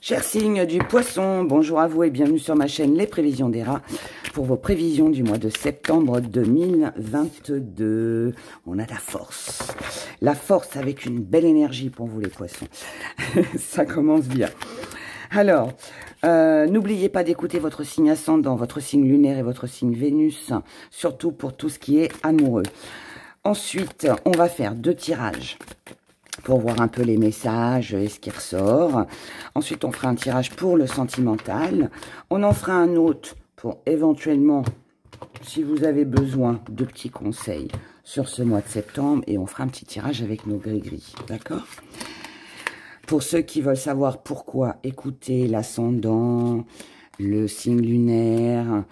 Chers signes du poisson, bonjour à vous et bienvenue sur ma chaîne Les Prévisions des Rats pour vos prévisions du mois de septembre 2022. On a la force avec une belle énergie pour vous les poissons. Ça commence bien. Alors, n'oubliez pas d'écouter votre signe ascendant, votre signe lunaire et votre signe Vénus, surtout pour tout ce qui est amoureux. Ensuite, on va faire 2 tirages pour voir un peu les messages et ce qui ressort. Ensuite, on fera un tirage pour le sentimental. On en fera un autre pour éventuellement, si vous avez besoin de petits conseils sur ce mois de septembre. Et on fera un petit tirage avec nos gris-gris. D'accord ? Pour ceux qui veulent savoir pourquoi, écoutez l'ascendant, le signe lunaire,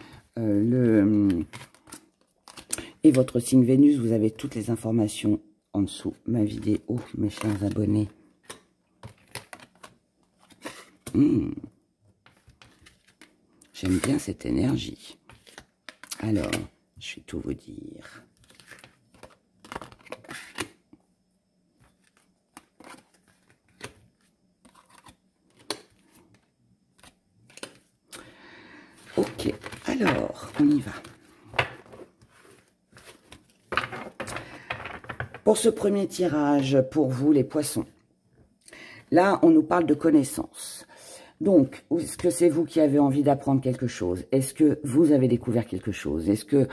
et votre signe Vénus, vous avez toutes les informations en dessous ma vidéo, mes chers abonnés. J'aime bien cette énergie. Alors, je vais tout vous dire. Ok, alors, on y va. Pour ce premier tirage, pour vous les poissons, là on nous parle de connaissances. Donc, est-ce que c'est vous qui avez envie d'apprendre quelque chose? Est-ce que vous avez découvert quelque chose? Est-ce que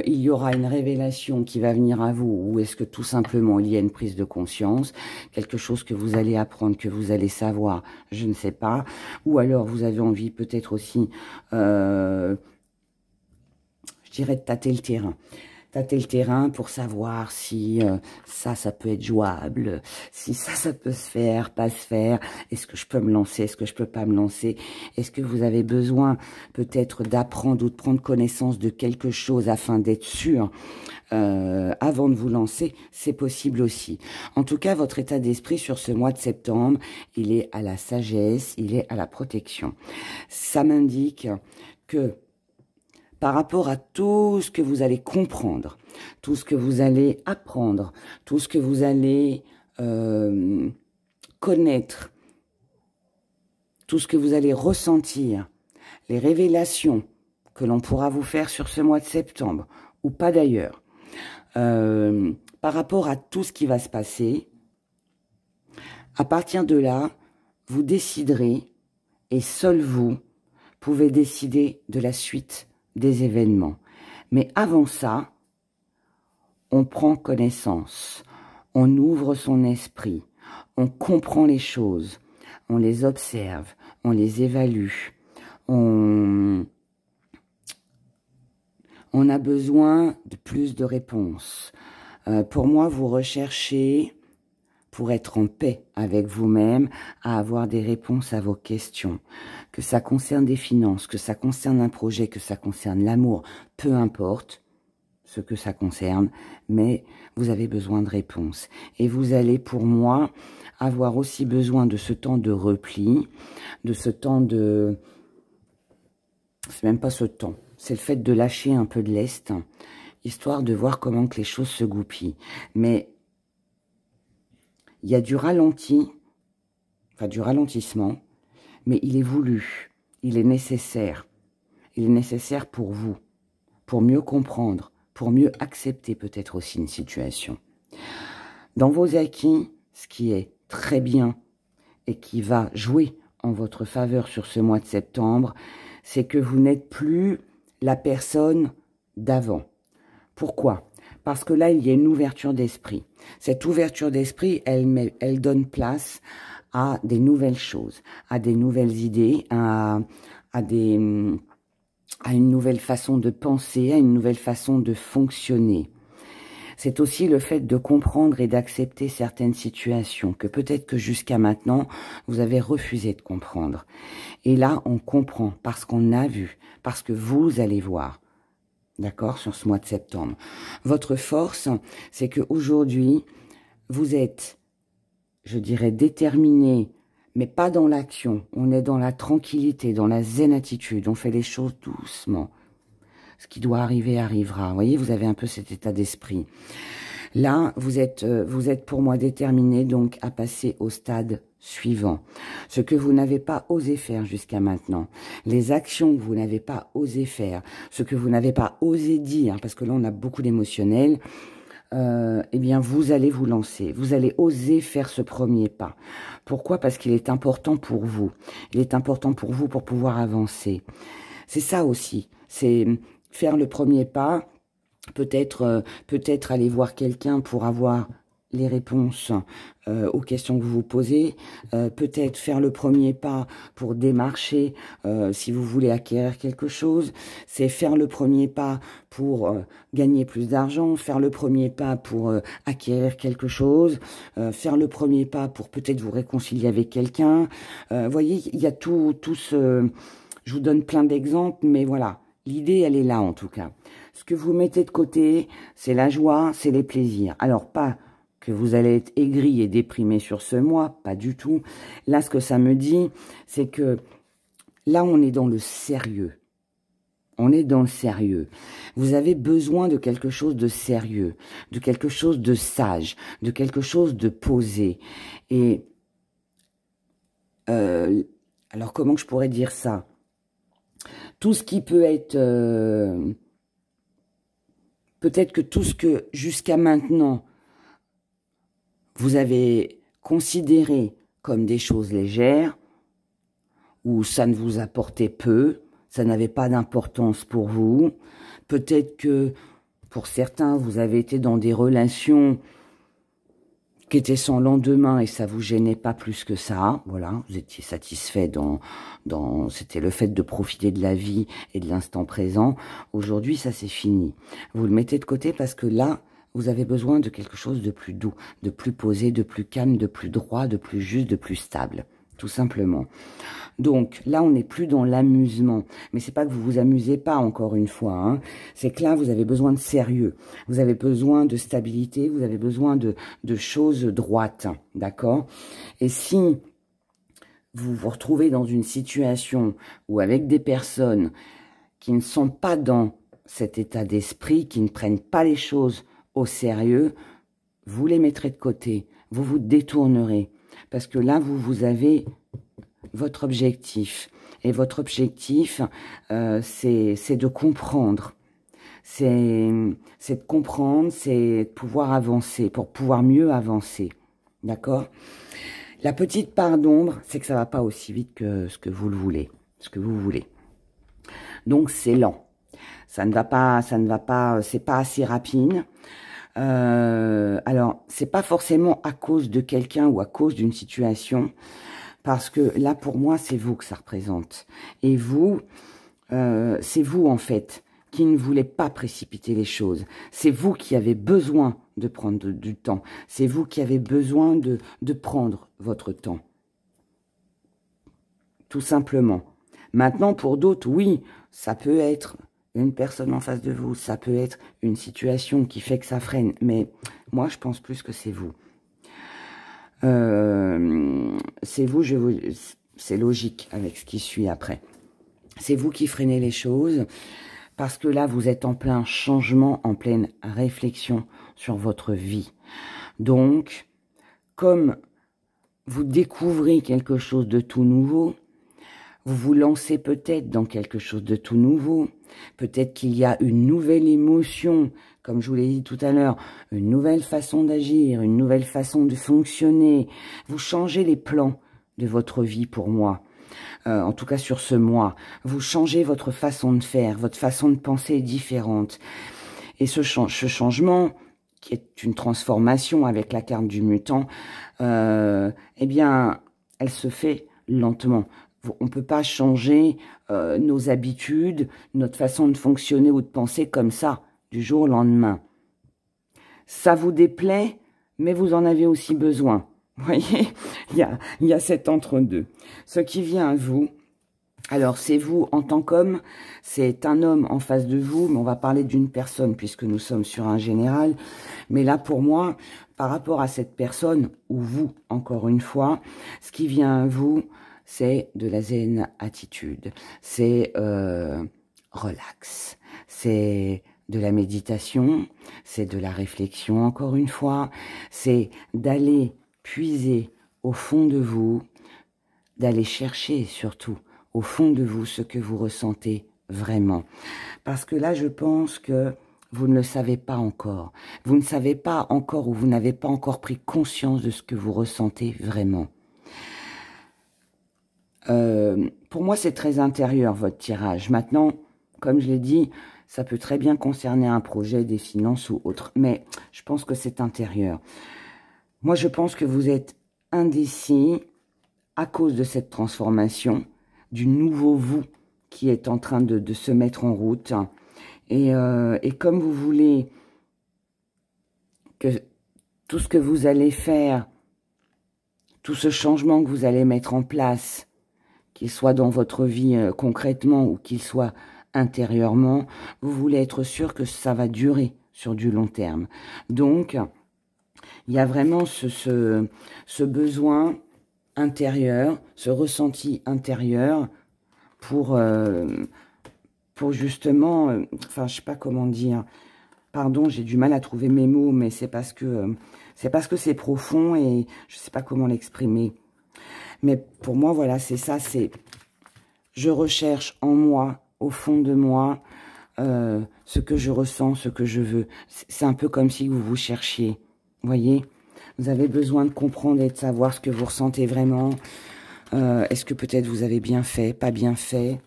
il y aura une révélation qui va venir à vous? Ou est-ce que tout simplement il y a une prise de conscience? Quelque chose que vous allez apprendre, que vous allez savoir, je ne sais pas. Ou alors vous avez envie peut-être aussi, je dirais, de tâter le terrain. Tâter le terrain pour savoir si ça peut être jouable, si ça peut se faire, pas se faire, est-ce que je peux me lancer, est-ce que je peux pas me lancer, est-ce que vous avez besoin peut-être d'apprendre ou de prendre connaissance de quelque chose afin d'être sûr avant de vous lancer, c'est possible aussi. En tout cas, votre état d'esprit sur ce mois de septembre, il est à la sagesse, il est à la protection. Ça m'indique que par rapport à tout ce que vous allez comprendre, tout ce que vous allez apprendre, tout ce que vous allez connaître, tout ce que vous allez ressentir, les révélations que l'on pourra vous faire sur ce mois de septembre, ou pas d'ailleurs, par rapport à tout ce qui va se passer, à partir de là, vous déciderez, et seul vous pouvez décider de la suite des événements. Mais avant ça, on prend connaissance, on ouvre son esprit, on comprend les choses, on les observe, on les évalue, on a besoin de plus de réponses. Pour moi, vous recherchez, pour être en paix avec vous-même, à avoir des réponses à vos questions. Que ça concerne des finances, que ça concerne un projet, que ça concerne l'amour, peu importe ce que ça concerne, mais vous avez besoin de réponses. Et vous allez, pour moi, avoir aussi besoin de ce temps de repli, de ce temps de... C'est même pas ce temps, c'est le fait de lâcher un peu de lest, histoire de voir comment que les choses se goupillent. Mais il y a du ralenti, enfin du ralentissement, mais il est voulu, il est nécessaire. Il est nécessaire pour vous, pour mieux comprendre, pour mieux accepter peut-être aussi une situation. Dans vos acquis, ce qui est très bien et qui va jouer en votre faveur sur ce mois de septembre, c'est que vous n'êtes plus la personne d'avant. Pourquoi ? Parce que là, il y a une ouverture d'esprit. Cette ouverture d'esprit, elle donne place à des nouvelles choses, à des nouvelles idées, à une nouvelle façon de penser, à une nouvelle façon de fonctionner. C'est aussi le fait de comprendre et d'accepter certaines situations que peut-être que jusqu'à maintenant, vous avez refusé de comprendre. Et là, on comprend parce qu'on a vu, parce que vous allez voir. D'accord, sur ce mois de septembre. Votre force, c'est qu'aujourd'hui, vous êtes, je dirais, déterminé, mais pas dans l'action. On est dans la tranquillité, dans la zen attitude. On fait les choses doucement. Ce qui doit arriver, arrivera. Vous voyez, vous avez un peu cet état d'esprit. Là, vous êtes pour moi déterminé donc à passer au stade suivant. Ce que vous n'avez pas osé faire jusqu'à maintenant, les actions que vous n'avez pas osé faire, ce que vous n'avez pas osé dire, parce que là on a beaucoup d'émotionnel, eh bien vous allez vous lancer, vous allez oser faire ce premier pas. Pourquoi? Parce qu'il est important pour vous. Il est important pour vous pour pouvoir avancer. C'est ça aussi, c'est faire le premier pas, peut-être aller voir quelqu'un pour avoir les réponses aux questions que vous vous posez, peut-être faire le premier pas pour démarcher si vous voulez acquérir quelque chose, c'est faire le premier pas pour gagner plus d'argent, faire le premier pas pour acquérir quelque chose, faire le premier pas pour peut-être vous réconcilier avec quelqu'un. Voyez, il y a tout ce... Je vous donne plein d'exemples, mais voilà, l'idée, elle est là en tout cas. Ce que vous mettez de côté, c'est la joie, c'est les plaisirs. Alors, pas que vous allez être aigri et déprimé sur ce mois, pas du tout. Là, ce que ça me dit, c'est que là, on est dans le sérieux. On est dans le sérieux. Vous avez besoin de quelque chose de sérieux, de quelque chose de sage, de quelque chose de posé. Et, alors, comment je pourrais dire ça? Tout ce qui peut être... peut-être que tout ce que, jusqu'à maintenant, vous avez considéré comme des choses légères, ou ça ne vous apportait peu, ça n'avait pas d'importance pour vous. Peut-être que, pour certains, vous avez été dans des relations qui étaient sans lendemain et ça vous gênait pas plus que ça. Voilà, vous étiez satisfait c'était le fait de profiter de la vie et de l'instant présent. Aujourd'hui, ça c'est fini. Vous le mettez de côté parce que là, vous avez besoin de quelque chose de plus doux, de plus posé, de plus calme, de plus droit, de plus juste, de plus stable. Tout simplement. Donc, là, on n'est plus dans l'amusement. Mais c'est pas que vous vous amusez pas, encore une fois. Hein. C'est que là, vous avez besoin de sérieux. Vous avez besoin de stabilité. Vous avez besoin de choses droites. D'accord? Et si vous vous retrouvez dans une situation où avec des personnes qui ne sont pas dans cet état d'esprit, qui ne prennent pas les choses au sérieux, vous les mettrez de côté. Vous vous détournerez. Parce que là, vous avez votre objectif. Et votre objectif, c'est de comprendre. C'est de comprendre, c'est de pouvoir avancer, pour pouvoir mieux avancer. D'accord? La petite part d'ombre, c'est que ça va pas aussi vite que ce que vous le voulez. Ce que vous voulez. Donc, c'est lent. Ça ne va pas, c'est pas assez rapide. Alors, c'est pas forcément à cause de quelqu'un ou à cause d'une situation, parce que là, pour moi, c'est vous que ça représente. Et vous, c'est vous, en fait, qui ne voulez pas précipiter les choses. C'est vous qui avez besoin de prendre du temps. C'est vous qui avez besoin de prendre votre temps. Tout simplement. Maintenant, pour d'autres, oui, ça peut être une personne en face de vous, ça peut être une situation qui fait que ça freine, mais moi, je pense plus que c'est vous. C'est vous, c'est logique avec ce qui suit après. C'est vous qui freinez les choses, parce que là, vous êtes en plein changement, en pleine réflexion sur votre vie. Donc, comme vous découvrez quelque chose de tout nouveau, vous vous lancez peut-être dans quelque chose de tout nouveau. Peut-être qu'il y a une nouvelle émotion, comme je vous l'ai dit tout à l'heure, une nouvelle façon d'agir, une nouvelle façon de fonctionner. Vous changez les plans de votre vie pour moi. En tout cas sur ce mois. Vous changez votre façon de faire, votre façon de penser est différente. Et ce changement, qui est une transformation avec la carte du mutant, eh bien, elle se fait lentement. On ne peut pas changer nos habitudes, notre façon de fonctionner ou de penser comme ça, du jour au lendemain. Ça vous déplaît, mais vous en avez aussi besoin. Vous voyez, il y a cet entre-deux. Ce qui vient à vous, alors c'est vous en tant qu'homme, c'est un homme en face de vous, mais on va parler d'une personne puisque nous sommes sur un général. Mais là, pour moi, par rapport à cette personne, ou vous, encore une fois, ce qui vient à vous, c'est de la zen attitude, c'est relax, c'est de la méditation, c'est de la réflexion encore une fois, c'est d'aller puiser au fond de vous, d'aller chercher surtout au fond de vous ce que vous ressentez vraiment. Parce que là, je pense que vous ne le savez pas encore. Vous ne savez pas encore ou vous n'avez pas encore pris conscience de ce que vous ressentez vraiment. Pour moi, c'est très intérieur, votre tirage. Maintenant, comme je l'ai dit, ça peut très bien concerner un projet, des finances ou autre. Mais je pense que c'est intérieur. Moi, je pense que vous êtes indécis à cause de cette transformation, du nouveau vous qui est en train de se mettre en route. Et comme vous voulez que tout ce que vous allez faire, tout ce changement que vous allez mettre en place, qu'il soit dans votre vie concrètement ou qu'il soit intérieurement, vous voulez être sûr que ça va durer sur du long terme. Donc, il y a vraiment ce besoin intérieur, ce ressenti intérieur pour justement, enfin, je sais pas comment dire, pardon, j'ai du mal à trouver mes mots, mais c'est parce que c'est profond et je sais pas comment l'exprimer. Mais pour moi, voilà, c'est ça, c'est je recherche en moi, au fond de moi, ce que je ressens, ce que je veux. C'est un peu comme si vous vous cherchiez, voyez. Vous avez besoin de comprendre et de savoir ce que vous ressentez vraiment. Est-ce que peut-être vous avez bien fait, pas bien fait?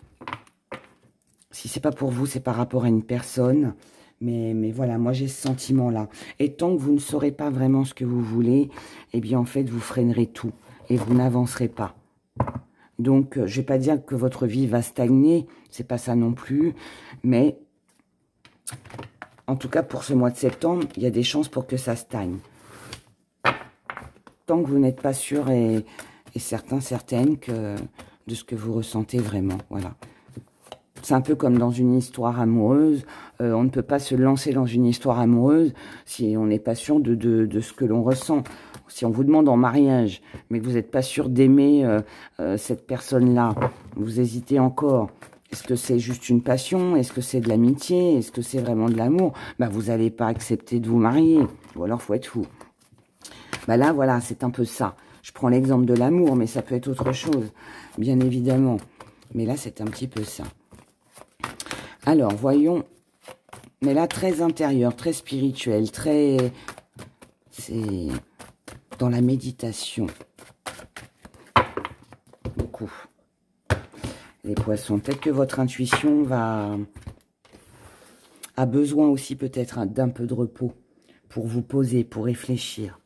Si c'est pas pour vous, c'est par rapport à une personne. Mais voilà, moi j'ai ce sentiment-là. Et tant que vous ne saurez pas vraiment ce que vous voulez, eh bien en fait, vous freinerez tout. Et vous n'avancerez pas. Donc, je ne vais pas dire que votre vie va stagner, c'est pas ça non plus, mais en tout cas pour ce mois de septembre, il y a des chances pour que ça stagne. Tant que vous n'êtes pas sûr et certaine de ce que vous ressentez vraiment, voilà. C'est un peu comme dans une histoire amoureuse, on ne peut pas se lancer dans une histoire amoureuse si on n'est pas sûr de ce que l'on ressent. Si on vous demande en mariage, mais que vous n'êtes pas sûr d'aimer cette personne-là, vous hésitez encore. Est-ce que c'est juste une passion? Est-ce que c'est de l'amitié? Est-ce que c'est vraiment de l'amour? Bah, vous n'allez pas accepter de vous marier. Ou alors, faut être fou. Bah là, voilà, c'est un peu ça. Je prends l'exemple de l'amour, mais ça peut être autre chose, bien évidemment. Mais là, c'est un petit peu ça. Alors, voyons. Mais là, très intérieur, très spirituel, très... C'est... dans la méditation. Beaucoup. Les poissons. Peut-être que votre intuition a besoin aussi peut-être d'un peu de repos pour vous poser, pour réfléchir.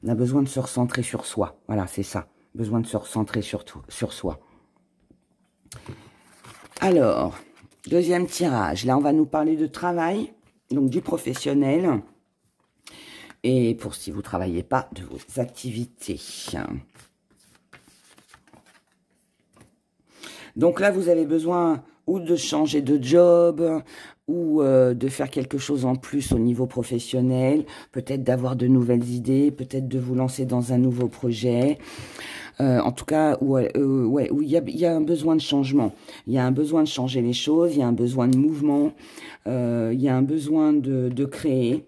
On a besoin de se recentrer sur soi. Voilà, c'est ça. Besoin de se recentrer sur soi. Alors, deuxième tirage. Là, on va nous parler de travail, donc du professionnel. Et pour si vous ne travaillez pas, de vos activités. Donc là, vous avez besoin ou de changer de job, ou de faire quelque chose en plus au niveau professionnel, peut-être d'avoir de nouvelles idées, peut-être de vous lancer dans un nouveau projet. En tout cas, où il y a un besoin de changement. Il y a un besoin de changer les choses, il y a un besoin de mouvement, il y a un besoin de créer.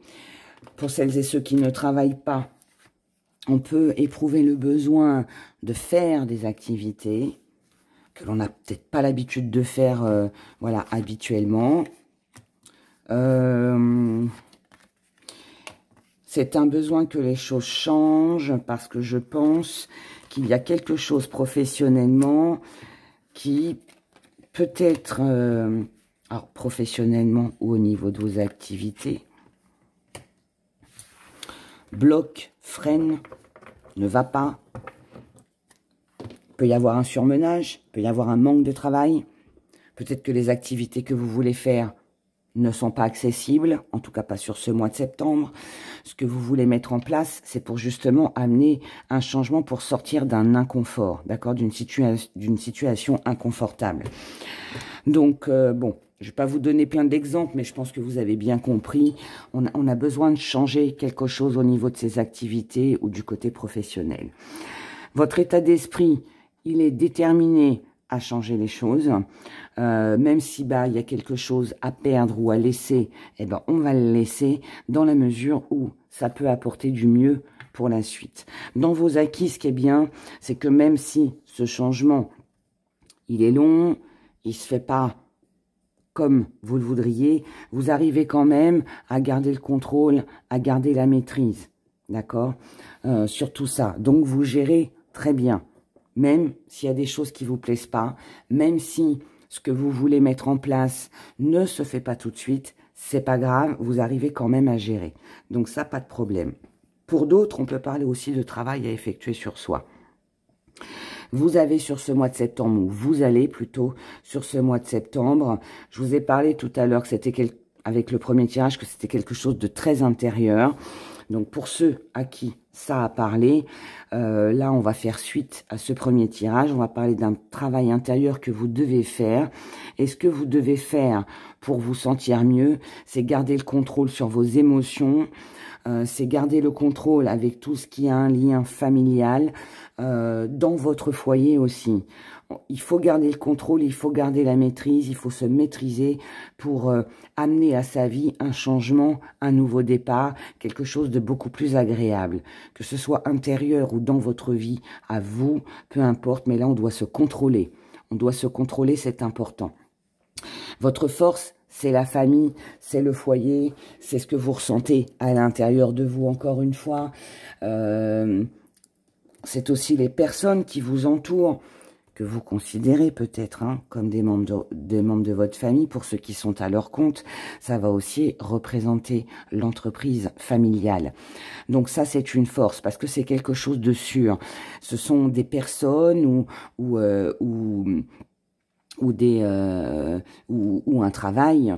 Pour celles et ceux qui ne travaillent pas, on peut éprouver le besoin de faire des activités que l'on n'a peut-être pas l'habitude de faire voilà, habituellement. C'est un besoin que les choses changent parce que je pense qu'il y a quelque chose professionnellement qui peut-être, alors professionnellement ou au niveau de vos activités, bloque, freine, ne va pas. Il peut y avoir un surmenage, il peut y avoir un manque de travail. Peut-être que les activités que vous voulez faire ne sont pas accessibles, en tout cas pas sur ce mois de septembre. Ce que vous voulez mettre en place, c'est pour justement amener un changement pour sortir d'un inconfort, d'accord, d'une situation inconfortable. Donc, bon, je ne vais pas vous donner plein d'exemples, mais je pense que vous avez bien compris. On a besoin de changer quelque chose au niveau de ses activités ou du côté professionnel. Votre état d'esprit, il est déterminé à changer les choses. Même si il y a quelque chose à perdre ou à laisser, eh ben, on va le laisser dans la mesure où ça peut apporter du mieux pour la suite. Dans vos acquis, ce qui est bien, c'est que même si ce changement, il est long, il se fait pas comme vous le voudriez, vous arrivez quand même à garder le contrôle, à garder la maîtrise, d'accord, sur tout ça. Donc, vous gérez très bien, même s'il y a des choses qui vous plaisent pas, même si ce que vous voulez mettre en place ne se fait pas tout de suite, c'est pas grave, vous arrivez quand même à gérer. Donc ça, pas de problème. Pour d'autres, on peut parler aussi de travail à effectuer sur soi. Vous avez sur ce mois de septembre, ou vous allez plutôt sur ce mois de septembre, je vous ai parlé tout à l'heure que c'était avec le premier tirage, que c'était quelque chose de très intérieur. Donc pour ceux à qui ça a parlé, là on va faire suite à ce premier tirage, on va parler d'un travail intérieur que vous devez faire. Et ce que vous devez faire pour vous sentir mieux, c'est garder le contrôle sur vos émotions, c'est garder le contrôle avec tout ce qui a un lien familial, dans votre foyer aussi. Il faut garder le contrôle, il faut garder la maîtrise, il faut se maîtriser pour amener à sa vie un changement, un nouveau départ, quelque chose de beaucoup plus agréable. Que ce soit intérieur ou dans votre vie, à vous, peu importe, mais là on doit se contrôler. On doit se contrôler, c'est important. Votre force, c'est la famille, c'est le foyer, c'est ce que vous ressentez à l'intérieur de vous, encore une fois. C'est aussi les personnes qui vous entourent, que vous considérez peut-être comme des membres de votre famille. Pour ceux qui sont à leur compte, ça va aussi représenter l'entreprise familiale. Donc ça, c'est une force, parce que c'est quelque chose de sûr. Ce sont des personnes ou un travail,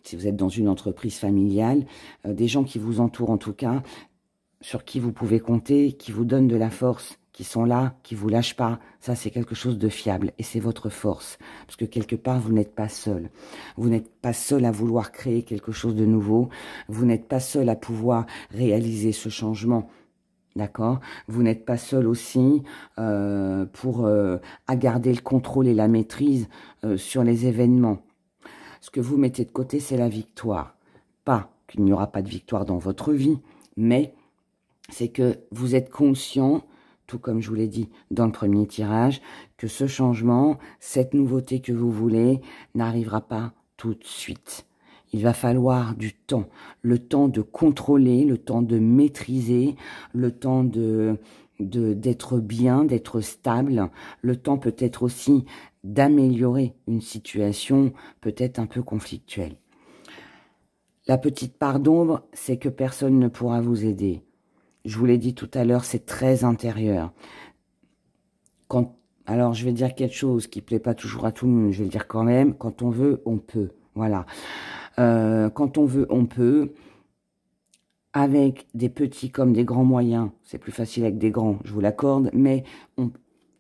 si vous êtes dans une entreprise familiale, des gens qui vous entourent en tout cas, sur qui vous pouvez compter, qui vous donnent de la force, qui sont là, qui vous lâchent pas. Ça, c'est quelque chose de fiable et c'est votre force. Parce que quelque part, vous n'êtes pas seul. Vous n'êtes pas seul à vouloir créer quelque chose de nouveau. Vous n'êtes pas seul à pouvoir réaliser ce changement. D'accord? Vous n'êtes pas seul aussi à garder le contrôle et la maîtrise sur les événements. Ce que vous mettez de côté, c'est la victoire. Pas qu'il n'y aura pas de victoire dans votre vie, mais c'est que vous êtes conscient, tout comme je vous l'ai dit dans le premier tirage, que ce changement, cette nouveauté que vous voulez, n'arrivera pas tout de suite. Il va falloir du temps, le temps de contrôler, le temps de maîtriser, le temps d'être bien, d'être stable, le temps peut-être aussi d'améliorer une situation peut-être un peu conflictuelle. La petite part d'ombre, c'est que personne ne pourra vous aider. Je vous l'ai dit tout à l'heure, c'est très intérieur. Alors, je vais dire quelque chose qui ne plaît pas toujours à tout le monde, je vais le dire quand même. Quand on veut, on peut. Voilà. Quand on veut, on peut. Avec des petits comme des grands moyens. C'est plus facile avec des grands, je vous l'accorde. Mais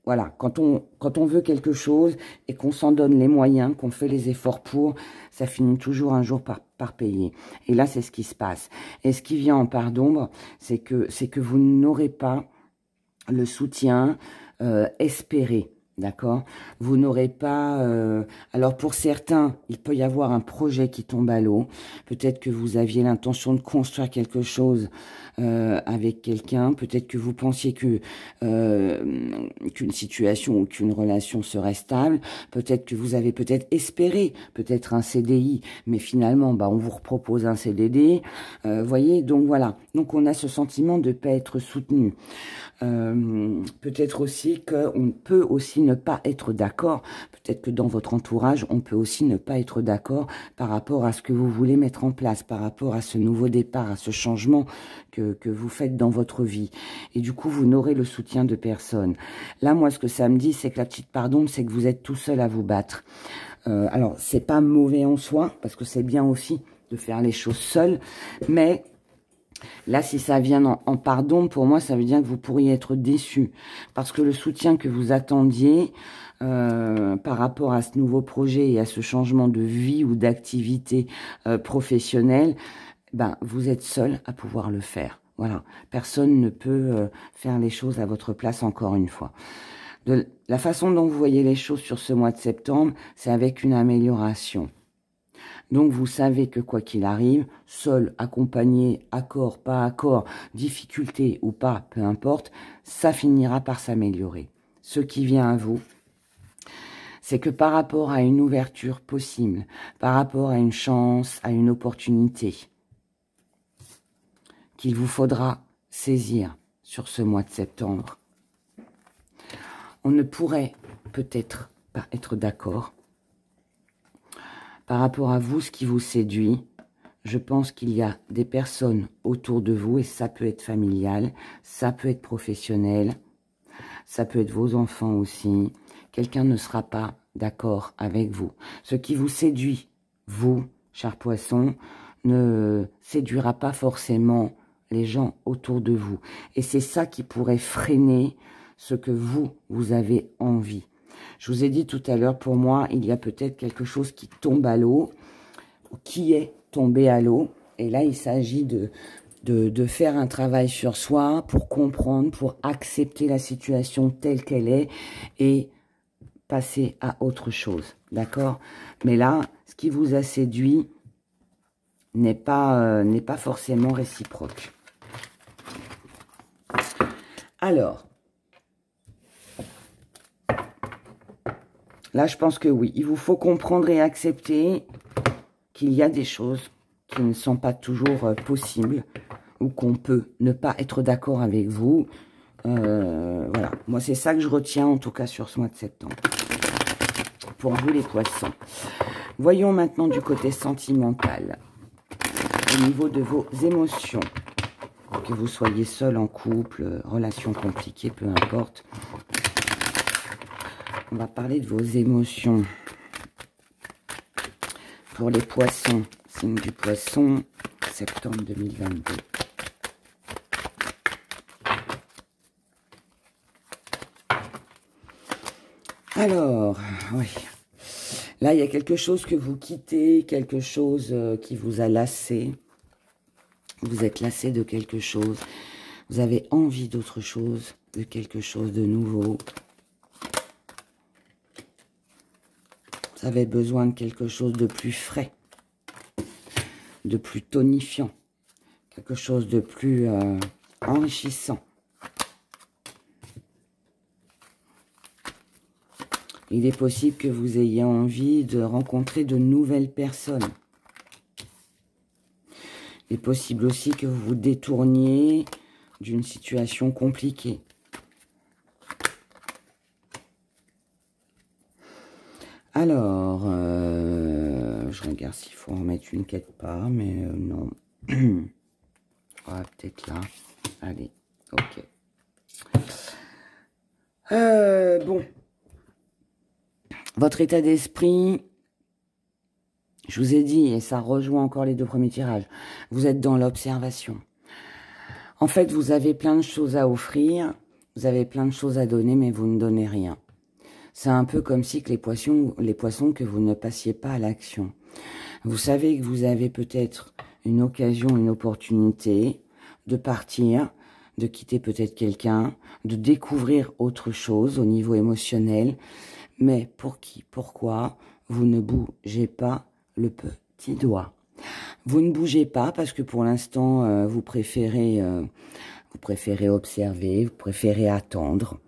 voilà, quand on veut quelque chose et qu'on s'en donne les moyens, qu'on fait les efforts pour, ça finit toujours un jour par payer. Et là, c'est ce qui se passe. Et ce qui vient en part d'ombre, c'est que vous n'aurez pas le soutien espéré. D'accord? Vous n'aurez pas... alors, pour certains, il peut y avoir un projet qui tombe à l'eau. Peut-être que vous aviez l'intention de construire quelque chose avec quelqu'un. Peut-être que vous pensiez qu'une situation ou qu'une relation serait stable. Peut-être que vous avez espéré peut-être un CDI, mais finalement, on vous propose un CDD. Voyez, donc voilà. Donc, on a ce sentiment de ne pas être soutenu. Peut-être aussi qu'on peut aussi ne pas être d'accord. Peut-être que dans votre entourage, on peut aussi ne pas être d'accord par rapport à ce que vous voulez mettre en place, par rapport à ce nouveau départ, à ce changement que vous faites dans votre vie. Et du coup, vous n'aurez le soutien de personne. Là, moi, ce que ça me dit, c'est que la petite part d'ombre, c'est que vous êtes tout seul à vous battre. Alors, c'est pas mauvais en soi, parce que c'est bien aussi de faire les choses seul, mais... Là, si ça vient en part d'ombre, pour moi, ça veut dire que vous pourriez être déçu. Parce que le soutien que vous attendiez par rapport à ce nouveau projet et à ce changement de vie ou d'activité professionnelle, vous êtes seul à pouvoir le faire. Voilà. Personne ne peut faire les choses à votre place encore une fois. De la façon dont vous voyez les choses sur ce mois de septembre, c'est avec une amélioration. Donc, vous savez que quoi qu'il arrive, seul, accompagné, accord, pas accord, difficulté ou pas, peu importe, ça finira par s'améliorer. Ce qui vient à vous, c'est que par rapport à une ouverture possible, par rapport à une chance, à une opportunité, qu'il vous faudra saisir sur ce mois de septembre, on ne pourrait peut-être pas être d'accord. Par rapport à vous, ce qui vous séduit, je pense qu'il y a des personnes autour de vous, et ça peut être familial, ça peut être professionnel, ça peut être vos enfants aussi. Quelqu'un ne sera pas d'accord avec vous. Ce qui vous séduit, vous, cher poisson, ne séduira pas forcément les gens autour de vous. Et c'est ça qui pourrait freiner ce que vous avez envie. Je vous ai dit tout à l'heure, pour moi, il y a peut-être quelque chose qui tombe à l'eau, qui est tombé à l'eau. Et là, il s'agit de faire un travail sur soi pour comprendre, pour accepter la situation telle qu'elle est et passer à autre chose. D'accord? Mais là, ce qui vous a séduit n'est pas forcément réciproque. Alors, là, je pense que oui, il vous faut comprendre et accepter qu'il y a des choses qui ne sont pas toujours possibles ou qu'on peut ne pas être d'accord avec vous. Voilà, moi, c'est ça que je retiens, en tout cas, sur ce mois de septembre. Pour vous, les poissons. Voyons maintenant du côté sentimental. Au niveau de vos émotions. Que vous soyez seul, en couple, relation compliquée, peu importe. On va parler de vos émotions. Pour les poissons, signe du poisson, septembre 2022. Alors, oui. Là, il y a quelque chose que vous quittez, quelque chose qui vous a lassé. Vous êtes lassé de quelque chose. Vous avez envie d'autre chose, de quelque chose de nouveau. Vous avez besoin de quelque chose de plus frais, de plus tonifiant, quelque chose de plus enrichissant. Il est possible que vous ayez envie de rencontrer de nouvelles personnes. Il est possible aussi que vous vous détourniez d'une situation compliquée. Alors, je regarde s'il faut en mettre une quelque part, mais non. Ah, peut-être là. Allez, ok. Bon. Votre état d'esprit, je vous ai dit, et ça rejoint encore les deux premiers tirages, vous êtes dans l'observation. En fait, vous avez plein de choses à offrir, vous avez plein de choses à donner, mais vous ne donnez rien. C'est un peu comme si que les poissons que vous ne passiez pas à l'action. Vous savez que vous avez peut-être une occasion, une opportunité de partir, de quitter peut-être quelqu'un, de découvrir autre chose au niveau émotionnel. Mais pour qui, pourquoi vous ne bougez pas le petit doigt? Vous ne bougez pas parce que pour l'instant, vous préférez observer, vous préférez attendre.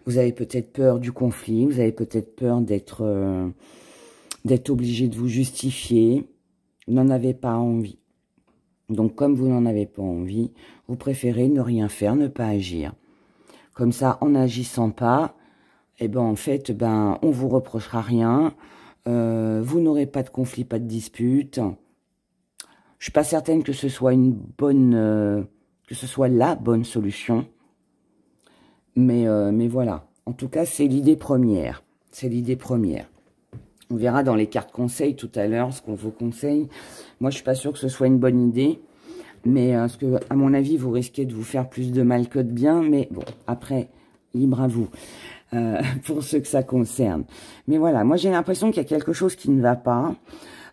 Vous avez peut-être peur du conflit, vous avez peut-être peur d'être obligé de vous justifier. Vous n'en avez pas envie. Donc, comme vous n'en avez pas envie, vous préférez ne rien faire, ne pas agir. Comme ça, en n'agissant pas, eh ben, en fait, on vous reprochera rien. Vous n'aurez pas de conflit, pas de dispute. Je suis pas certaine que ce soit que ce soit la bonne solution. Mais voilà. En tout cas, c'est l'idée première. C'est l'idée première. On verra dans les cartes conseils tout à l'heure ce qu'on vous conseille. Moi, je suis pas sûre que ce soit une bonne idée. Mais parce que, à mon avis, vous risquez de vous faire plus de mal que de bien. Mais bon, après, libre à vous. Pour ceux que ça concerne. Mais voilà, moi, j'ai l'impression qu'il y a quelque chose qui ne va pas.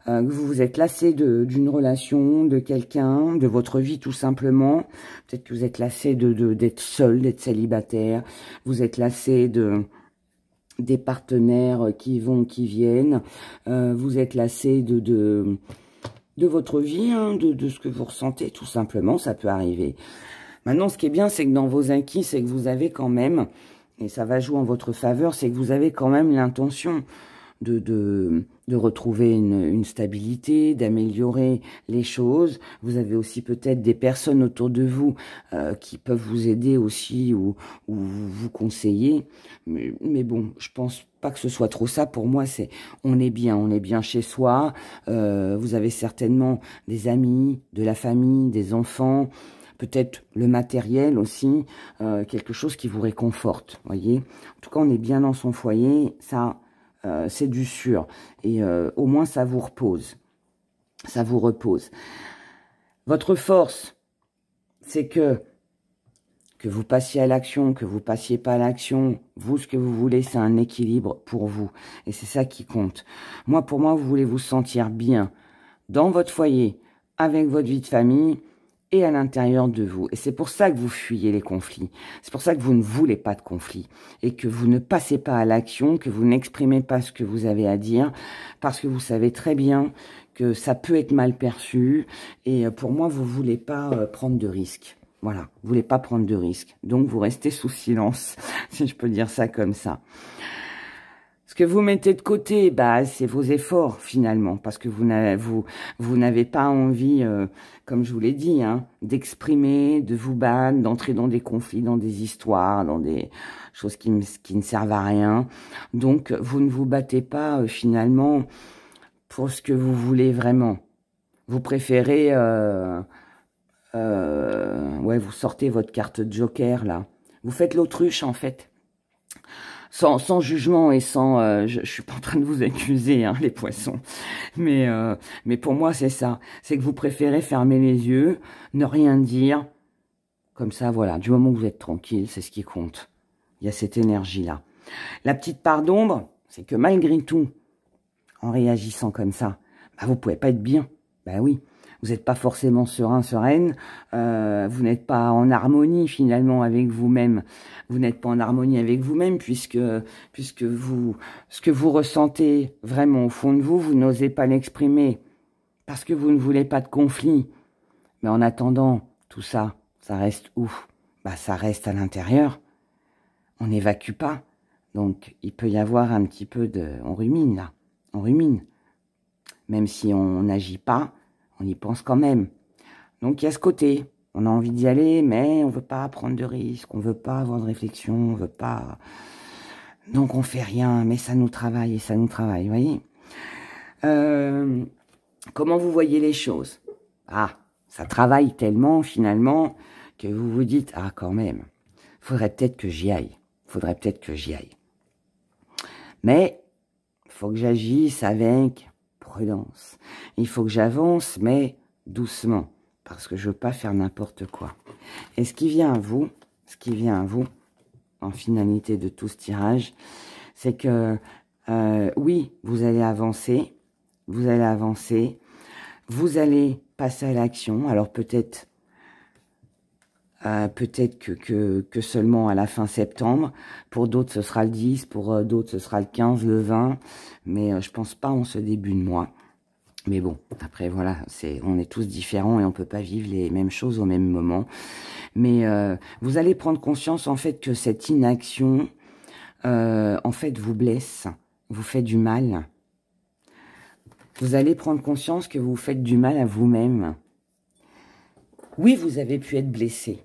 que vous vous êtes lassé d'une relation, de quelqu'un, de votre vie tout simplement. Peut-être que vous êtes lassé d'être seul, d'être célibataire. Vous êtes lassé des partenaires qui vont, qui viennent. Vous êtes lassé de votre vie, hein, de ce que vous ressentez tout simplement. Ça peut arriver. Maintenant, ce qui est bien, c'est que dans vos acquis, c'est que vous avez quand même, et ça va jouer en votre faveur, c'est que vous avez quand même l'intention de retrouver une stabilité, d'améliorer les choses. Vous avez aussi peut-être des personnes autour de vous qui peuvent vous aider aussi ou vous conseiller. Mais bon, je pense pas que ce soit trop ça. Pour moi, c'est on est bien chez soi. Vous avez certainement des amis, de la famille, des enfants, peut-être le matériel aussi, quelque chose qui vous réconforte, voyez. En tout cas, on est bien dans son foyer, ça, c'est du sûr. Et au moins, ça vous repose. Ça vous repose. Votre force, c'est que vous passiez à l'action, que vous passiez pas à l'action, vous, ce que vous voulez, c'est un équilibre pour vous. Et c'est ça qui compte. Moi, pour moi, vous voulez vous sentir bien dans votre foyer, avec votre vie de famille, et à l'intérieur de vous. Et c'est pour ça que vous fuyez les conflits. C'est pour ça que vous ne voulez pas de conflits. Et que vous ne passez pas à l'action, que vous n'exprimez pas ce que vous avez à dire, parce que vous savez très bien que ça peut être mal perçu. Et pour moi, vous ne voulez pas prendre de risques. Voilà, vous ne voulez pas prendre de risques. Donc, vous restez sous silence, si je peux dire ça comme ça. Ce que vous mettez de côté, bah, c'est vos efforts finalement, parce que vous n'avez pas envie, comme je vous l'ai dit, hein, d'exprimer, de vous battre, d'entrer dans des conflits, dans des histoires, dans des choses qui ne servent à rien. Donc, vous ne vous battez pas finalement pour ce que vous voulez vraiment. Vous préférez, ouais, vous sortez votre carte de joker là. Vous faites l'autruche en fait. Sans jugement et sans... je suis pas en train de vous accuser, hein, les poissons. Mais pour moi, c'est ça. C'est que vous préférez fermer les yeux, ne rien dire. Comme ça, voilà. Du moment que vous êtes tranquille, c'est ce qui compte. Il y a cette énergie-là. La petite part d'ombre, c'est que malgré tout, en réagissant comme ça, bah, vous pouvez pas être bien. Bah oui. Vous n'êtes pas forcément serein, sereine, vous n'êtes pas en harmonie finalement avec vous-même. Vous n'êtes pas en harmonie avec vous-même puisque vous, ce que vous ressentez vraiment au fond de vous, vous n'osez pas l'exprimer parce que vous ne voulez pas de conflit. Mais en attendant, tout ça, ça reste où? Bah, ça reste à l'intérieur. On n'évacue pas. Donc, il peut y avoir un petit peu de... On rumine là, on rumine. Même si on n'agit pas, on y pense quand même. Donc, il y a ce côté. On a envie d'y aller, mais on veut pas prendre de risques. On veut pas avoir de réflexion. On veut pas... Donc, on fait rien. Mais ça nous travaille et ça nous travaille, vous voyez. Comment vous voyez les choses? Ah, ça travaille tellement, finalement, que vous vous dites, ah, quand même, faudrait peut-être que j'y aille. Faudrait peut-être que j'y aille. Mais, il faut que j'agisse avec... prudence. Il faut que j'avance, mais doucement, parce que je veux pas faire n'importe quoi. Et ce qui vient à vous, en finalité de tout ce tirage, c'est que, oui, vous allez avancer, vous allez passer à l'action. Alors peut-être que seulement à la fin septembre. Pour d'autres, ce sera le 10. Pour d'autres, ce sera le 15, le 20. Mais je pense pas en ce début de mois. Mais bon, après, voilà, on est tous différents et on peut pas vivre les mêmes choses au même moment. Mais vous allez prendre conscience, en fait, que cette inaction, en fait, vous blesse, vous fait du mal. Vous allez prendre conscience que vous faites du mal à vous-même. Oui, vous avez pu être blessé.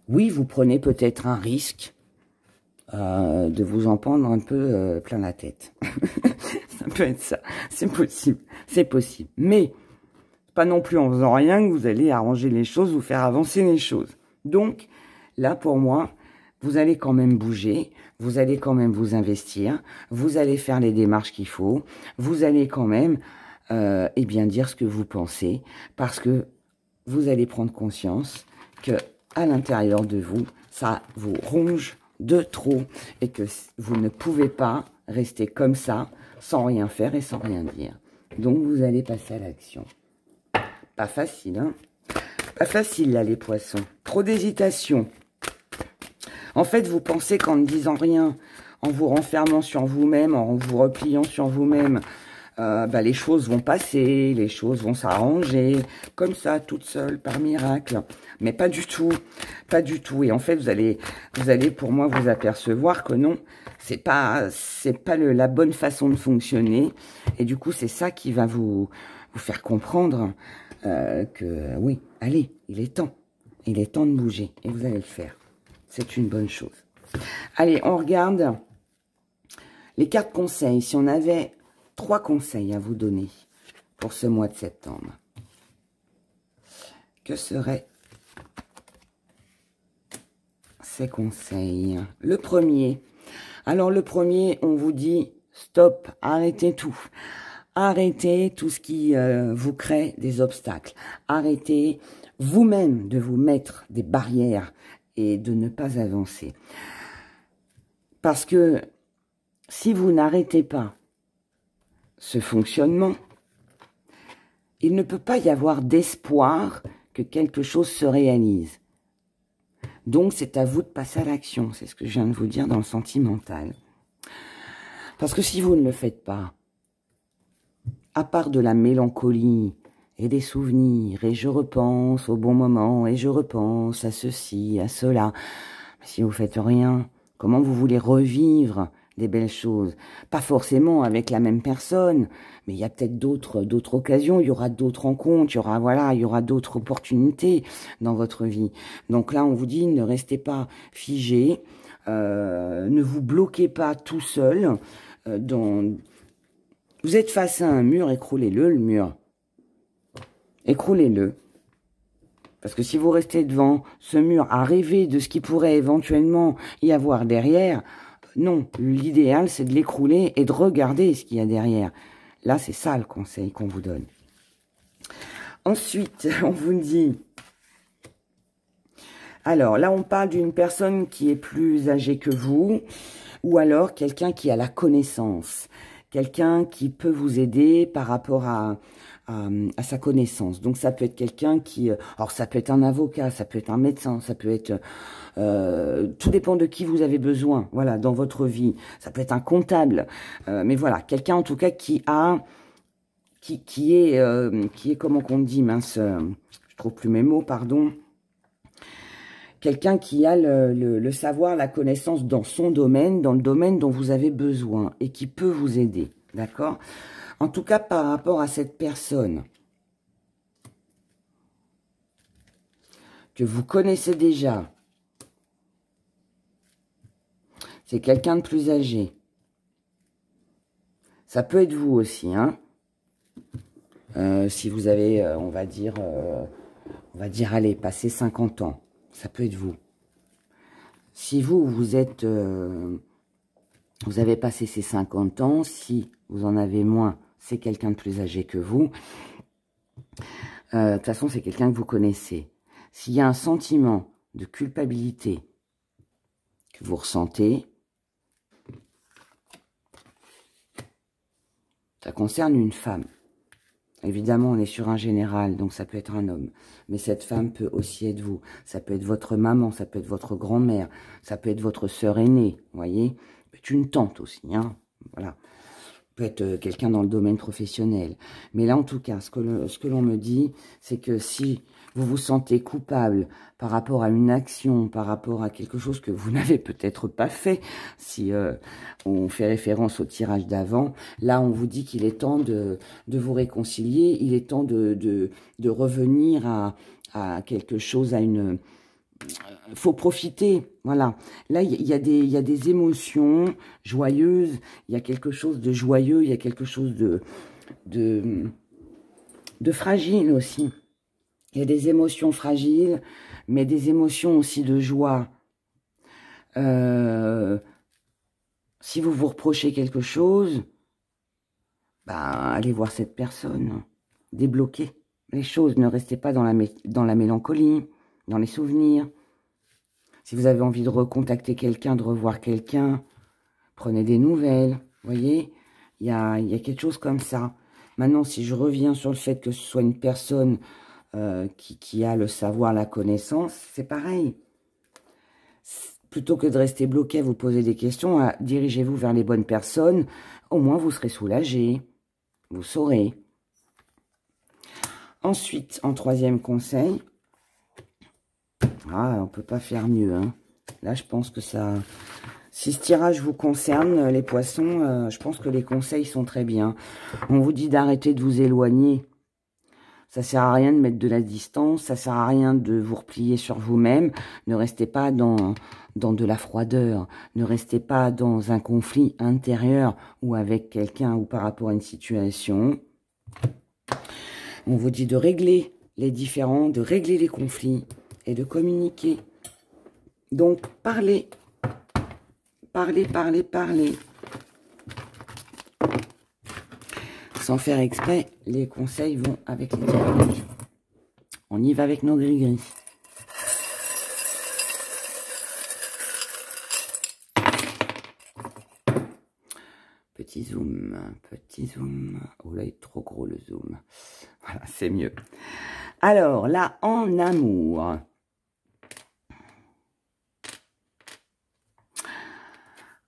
Oui, vous prenez peut-être un risque de vous en prendre un peu plein la tête. Ça peut être ça. C'est possible. C'est possible. Mais, pas non plus en faisant rien que vous allez arranger les choses, vous faire avancer les choses. Donc, là, pour moi, vous allez quand même bouger. Vous allez quand même vous investir. Vous allez faire les démarches qu'il faut. Vous allez quand même, eh bien, dire ce que vous pensez. Parce que vous allez prendre conscience que à l'intérieur de vous, ça vous ronge de trop et que vous ne pouvez pas rester comme ça, sans rien faire et sans rien dire. Donc, vous allez passer à l'action. Pas facile, hein? Pas facile, là, les poissons. Trop d'hésitation. En fait, vous pensez qu'en ne disant rien, en vous renfermant sur vous-même, en vous repliant sur vous-même, les choses vont passer, les choses vont s'arranger, comme ça, toute seule, par miracle. Mais pas du tout, pas du tout. Et en fait, vous allez pour moi, vous apercevoir que non, c'est pas la bonne façon de fonctionner. Et du coup, c'est ça qui va vous faire comprendre que oui, allez, il est temps de bouger. Et vous allez le faire. C'est une bonne chose. Allez, on regarde les cartes conseils. Si on avait 3 conseils à vous donner pour ce mois de septembre, que seraient ces conseils? Le premier. Alors, le premier, on vous dit stop, arrêtez tout. Arrêtez tout ce qui vous crée des obstacles. Arrêtez vous-même de vous mettre des barrières et de ne pas avancer. Parce que si vous n'arrêtez pas ce fonctionnement, il ne peut pas y avoir d'espoir que quelque chose se réalise. Donc, c'est à vous de passer à l'action. C'est ce que je viens de vous dire dans le sentimental. Parce que si vous ne le faites pas, à part de la mélancolie et des souvenirs, et je repense au bon moment, et je repense à ceci, à cela. Mais si vous faites rien, comment vous voulez revivre des belles choses? Pas forcément avec la même personne, mais il y a peut-être d'autres occasions, il y aura d'autres rencontres, il y aura d'autres opportunités dans votre vie. Donc là, on vous dit, ne restez pas figé, ne vous bloquez pas tout seul. Vous êtes face à un mur, écroulez-le, le mur. Écroulez-le. Parce que si vous restez devant ce mur à rêver de ce qui pourrait éventuellement y avoir derrière, non, l'idéal c'est de l'écrouler et de regarder ce qu'il y a derrière. Là, c'est ça le conseil qu'on vous donne. Ensuite, on vous dit... Alors, là, on parle d'une personne qui est plus âgée que vous, ou alors quelqu'un qui a la connaissance. Quelqu'un qui peut vous aider par rapport à sa connaissance. Donc, ça peut être quelqu'un qui... Alors, ça peut être un avocat, ça peut être un médecin, ça peut être... tout dépend de qui vous avez besoin, voilà, dans votre vie. Ça peut être un comptable. Mais voilà, quelqu'un, en tout cas, qui est, comment qu'on dit, mince, je trouve plus mes mots, pardon. Quelqu'un qui a le savoir, la connaissance dans son domaine, dans le domaine dont vous avez besoin et qui peut vous aider, d'accord? En tout cas, par rapport à cette personne que vous connaissez déjà, c'est quelqu'un de plus âgé. Ça peut être vous aussi, hein? Si vous avez, on va dire, allez, passé 50 ans. Ça peut être vous. Si vous êtes... vous avez passé ces 50 ans, si vous en avez moins, c'est quelqu'un de plus âgé que vous. De toute façon, c'est quelqu'un que vous connaissez. S'il y a un sentiment de culpabilité que vous ressentez, ça concerne une femme. Évidemment, on est sur un général, donc ça peut être un homme. Mais cette femme peut aussi être vous. Ça peut être votre maman, ça peut être votre grand-mère, ça peut être votre sœur aînée, vous voyez. Ça peut être une tante aussi, hein. Voilà. Peut être quelqu'un dans le domaine professionnel. Mais là, en tout cas, ce que l'on me dit, c'est que si vous vous sentez coupable par rapport à une action, par rapport à quelque chose que vous n'avez peut-être pas fait, si on fait référence au tirage d'avant, là, on vous dit qu'il est temps de vous réconcilier, il est temps de revenir à quelque chose, à une... faut profiter, voilà. Là, il y a des émotions joyeuses, il y a quelque chose de joyeux, il y a quelque chose de fragile aussi. Il y a des émotions fragiles, mais des émotions aussi de joie. Si vous vous reprochez quelque chose, allez voir cette personne, débloquez les choses, ne restez pas dans la mélancolie, dans les souvenirs. Si vous avez envie de recontacter quelqu'un, de revoir quelqu'un, prenez des nouvelles. Vous voyez, il y a quelque chose comme ça. Maintenant, si je reviens sur le fait que ce soit une personne qui a le savoir, la connaissance, c'est pareil. Plutôt que de rester bloqué à vous poser des questions, dirigez-vous vers les bonnes personnes. Au moins, vous serez soulagé. Vous saurez. Ensuite, en troisième conseil, on ne peut pas faire mieux. Hein. Là, je pense que ça... Si ce tirage vous concerne, les poissons, je pense que les conseils sont très bien. On vous dit d'arrêter de vous éloigner. Ça sert à rien de mettre de la distance, ça sert à rien de vous replier sur vous-même. Ne restez pas dans de la froideur, ne restez pas dans un conflit intérieur ou avec quelqu'un ou par rapport à une situation. On vous dit de régler les différends, de régler les conflits et de communiquer. Donc, parlez. Parlez, parlez, parlez. Sans faire exprès, les conseils vont avec les tirages. On y va avec nos gris-gris. Petit zoom, petit zoom. Oh là, il est trop gros le zoom. Voilà, c'est mieux. Alors, là, en amour.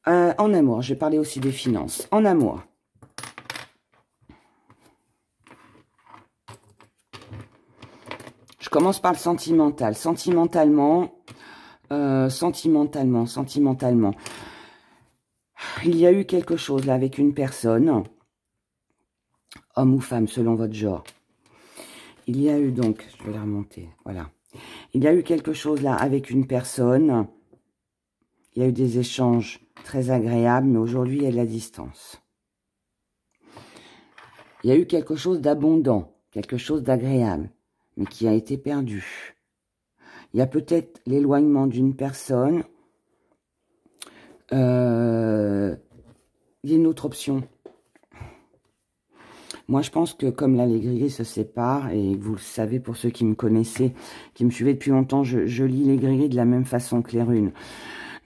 En amour, je vais parler aussi des finances. En amour. Je commence par le sentimental. Sentimentalement. Il y a eu quelque chose là avec une personne. Homme ou femme, selon votre genre. Il y a eu donc, je vais la remonter, voilà. Il y a eu quelque chose là avec une personne. Il y a eu des échanges très agréables, mais aujourd'hui, il y a de la distance. Il y a eu quelque chose d'abondant, quelque chose d'agréable, mais qui a été perdu. Il y a peut-être l'éloignement d'une personne. Il y a une autre option. Moi, je pense que comme là, les gris-gris se séparent, et vous le savez pour ceux qui me connaissaient, qui me suivaient depuis longtemps, je lis les gris-gris de la même façon que les runes.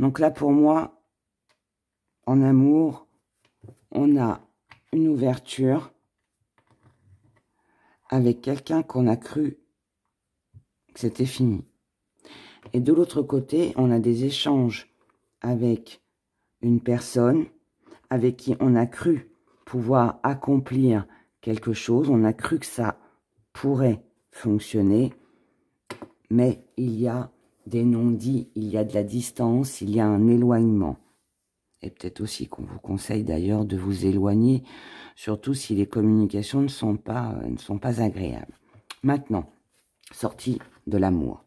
Donc là, pour moi, en amour, on a une ouverture avec quelqu'un qu'on a cru que c'était fini. Et de l'autre côté, on a des échanges avec une personne avec qui on a cru pouvoir accomplir quelque chose, on a cru que ça pourrait fonctionner, mais il y a des non-dits, il y a de la distance, il y a un éloignement. Et peut-être aussi qu'on vous conseille d'ailleurs de vous éloigner, surtout si les communications ne sont pas agréables. Maintenant, sortie de l'amour.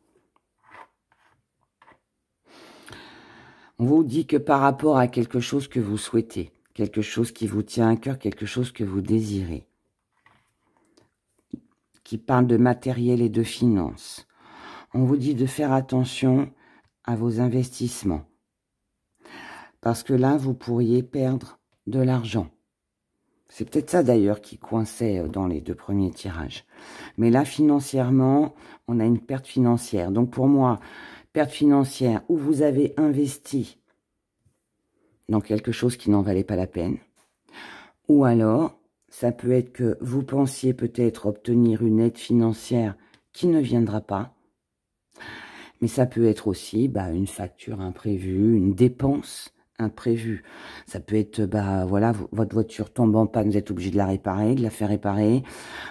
On vous dit que par rapport à quelque chose que vous souhaitez, quelque chose qui vous tient à cœur, quelque chose que vous désirez, qui parle de matériel et de finances, on vous dit de faire attention à vos investissements. Parce que là, vous pourriez perdre de l'argent. C'est peut-être ça d'ailleurs qui coinçait dans les deux premiers tirages. Mais là, financièrement, on a une perte financière. Donc pour moi, perte financière où vous avez investi dans quelque chose qui n'en valait pas la peine. Ou alors, ça peut être que vous pensiez peut-être obtenir une aide financière qui ne viendra pas. Mais ça peut être aussi une facture imprévue, une dépense imprévue. Ça peut être, voilà, votre voiture tombe en panne, vous êtes obligé de la réparer, de la faire réparer.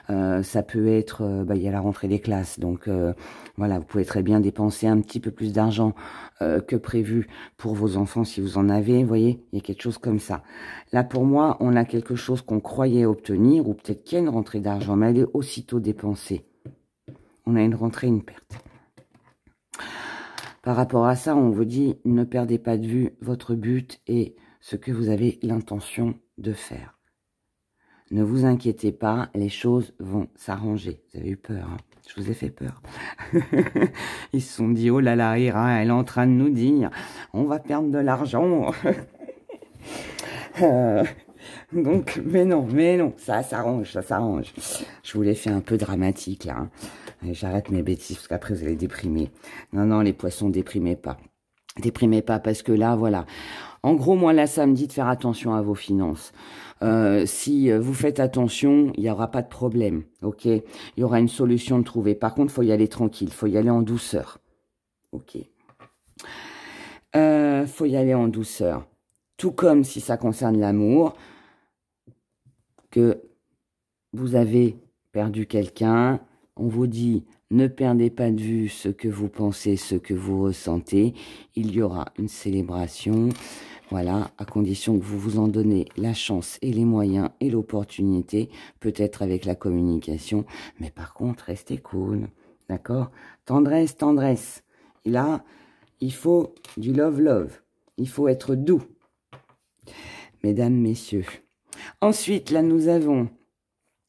Ça peut être, il y a la rentrée des classes, donc voilà, vous pouvez très bien dépenser un petit peu plus d'argent que prévu pour vos enfants si vous en avez. Vous voyez, il y a quelque chose comme ça. Là, pour moi, on a quelque chose qu'on croyait obtenir, ou peut-être qu'il y a une rentrée d'argent, mais elle est aussitôt dépensée. On a une rentrée, une perte. Par rapport à ça, on vous dit, ne perdez pas de vue votre but et ce que vous avez l'intention de faire. Ne vous inquiétez pas, les choses vont s'arranger. Vous avez eu peur, hein? Je vous ai fait peur. Ils se sont dit, oh là là, Ira, elle est en train de nous dire, on va perdre de l'argent. Donc, mais non, ça s'arrange, ça s'arrange. Je vous l'ai fait un peu dramatique, là. Hein. J'arrête mes bêtises, parce qu'après, vous allez déprimer. Non, les poissons, déprimez pas. Déprimez pas parce que là, voilà. En gros, moi, là, ça me dit de faire attention à vos finances. Si vous faites attention, il n'y aura pas de problème, ok? Il y aura une solution de trouver. Par contre, il faut y aller tranquille, il faut y aller en douceur, ok? Faut y aller en douceur. Tout comme si ça concerne l'amour, que vous avez perdu quelqu'un, on vous dit ne perdez pas de vue ce que vous pensez, ce que vous ressentez. Il y aura une célébration, voilà, à condition que vous vous en donnez la chance et les moyens et l'opportunité, peut-être avec la communication, mais par contre, restez cool, d'accord? Tendresse, tendresse. Et là, il faut du love. Il faut être doux. Mesdames, messieurs. Ensuite, là, nous avons...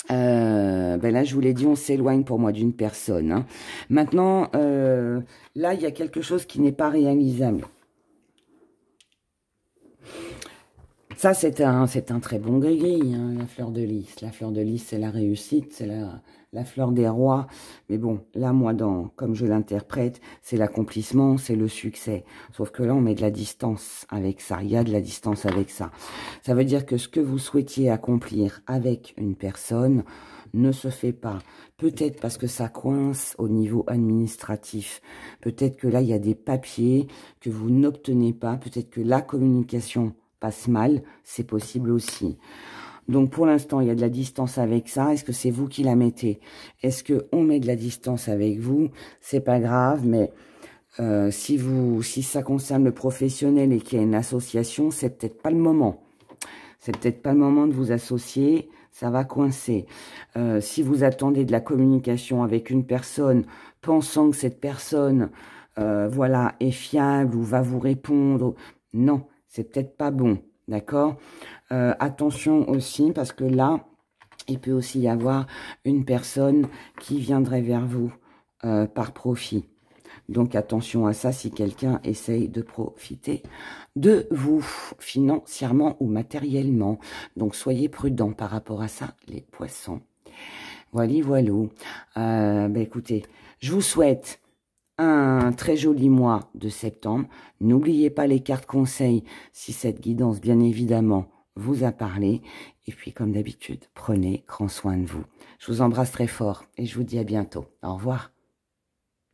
là, je vous l'ai dit, on s'éloigne pour moi d'une personne. Hein. Maintenant, là, il y a quelque chose qui n'est pas réalisable. Ça, c'est un très bon gris-gris, hein, la fleur de lys. La fleur de lys, c'est la réussite, c'est la fleur des rois. Mais bon, là, moi, comme je l'interprète, c'est l'accomplissement, c'est le succès. Sauf que là, on met de la distance avec ça. Il y a de la distance avec ça. Ça veut dire que ce que vous souhaitiez accomplir avec une personne ne se fait pas. Peut-être parce que ça coince au niveau administratif. Peut-être que là, il y a des papiers que vous n'obtenez pas. Peut-être que la communication passe mal, c'est possible aussi. Donc, pour l'instant, il y a de la distance avec ça. Est-ce que c'est vous qui la mettez? Est-ce qu'on met de la distance avec vous? C'est pas grave, mais si ça concerne le professionnel et qu'il y a une association, c'est peut-être pas le moment. C'est peut-être pas le moment de vous associer, ça va coincer. Si vous attendez de la communication avec une personne, pensant que cette personne, voilà, est fiable ou va vous répondre, non. C'est peut-être pas bon, d'accord? Attention aussi, parce que là, il peut aussi y avoir une personne qui viendrait vers vous par profit. Donc, attention à ça si quelqu'un essaye de profiter de vous, financièrement ou matériellement. Donc, soyez prudents par rapport à ça, les poissons. Voilà. Écoutez, je vous souhaite un très joli mois de septembre. N'oubliez pas les cartes conseils si cette guidance, bien évidemment, vous a parlé. Et puis, comme d'habitude, prenez grand soin de vous. Je vous embrasse très fort et je vous dis à bientôt. Au revoir.